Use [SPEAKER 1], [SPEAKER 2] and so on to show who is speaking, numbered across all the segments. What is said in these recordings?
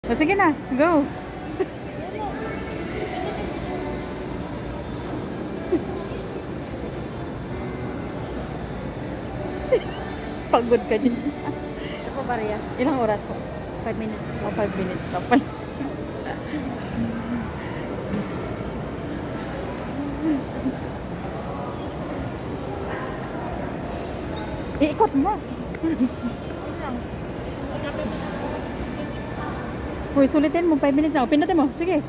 [SPEAKER 1] O, sige na, go. Pagod ka dyan.
[SPEAKER 2] Ako ba Rhea?
[SPEAKER 1] Ilang oras po?
[SPEAKER 2] 5 minutes.
[SPEAKER 1] O, 5 minutes na pala. Iikot mo. Uy, sulitin mo. 5 minutes na. O, pindutin mo. Sige.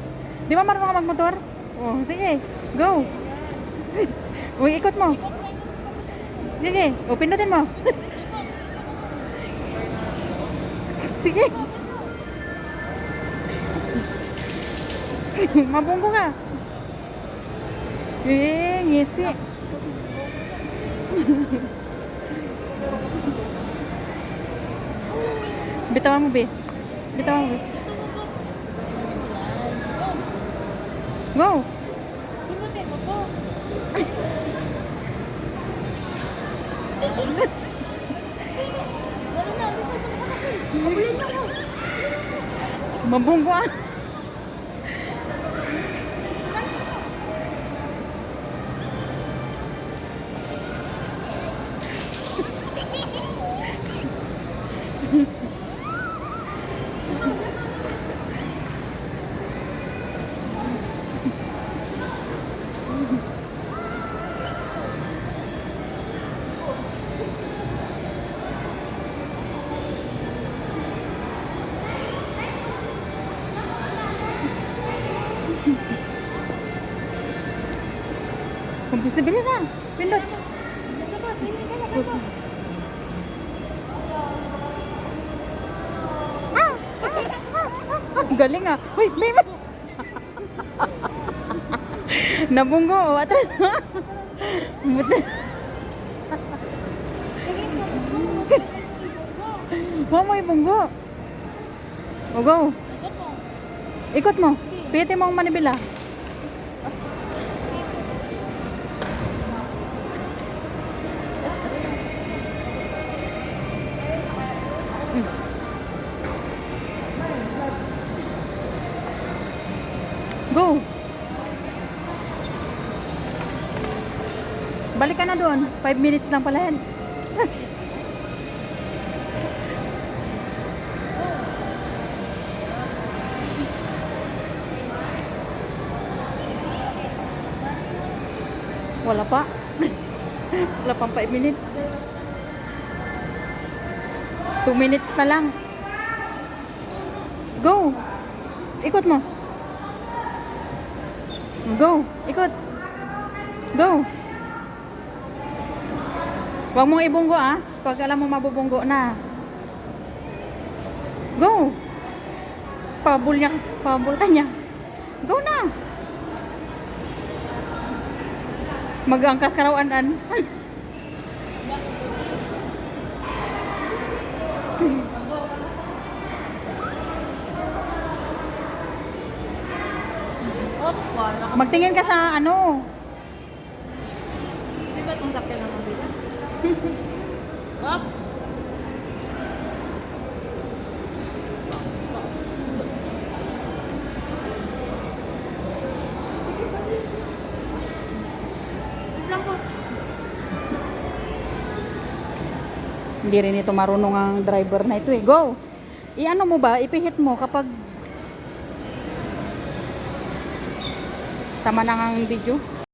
[SPEAKER 1] Di ba marunong ka magmotor? O, sige. Go. Uy, ikot mo. Sige. O, pindutin mo. Sige. Mabunggo ka. Ngisi. Bitawan mo, Be. Bitawan mo, Be. Go.
[SPEAKER 2] Pinutin mo po. Dali na, dito pa nakakapin. Pabulin mo ko.
[SPEAKER 1] Mabunggo ah. Bilis na. Pindot. Puso. Galing ah. Uy, may nabunggo. Atras na. Buti. Huwag mo ibunggo. O, go. Ikot mo. Piti mo ang manibila. Go. Balik ka na doon. 5 minutes lang pala yan. Wala pa. Wala pang 5 minutes. 2 minutes na lang. Go. Ikot mo. Go. Ikot. Go. Huwag mong ibunggo ah. Pag alam mo mabubunggo na. Go. Pabul niya. Pabul ka niya. Go na. Mag-angkas ka raw an-an. Magtingin ka sa ano.
[SPEAKER 2] Di ba itong sakyan ng mabila? Up!
[SPEAKER 1] Hindi rin ito marunong ang driver na ito eh. Go! I-ano mo ba? Ipihit mo kapag tama na ang video.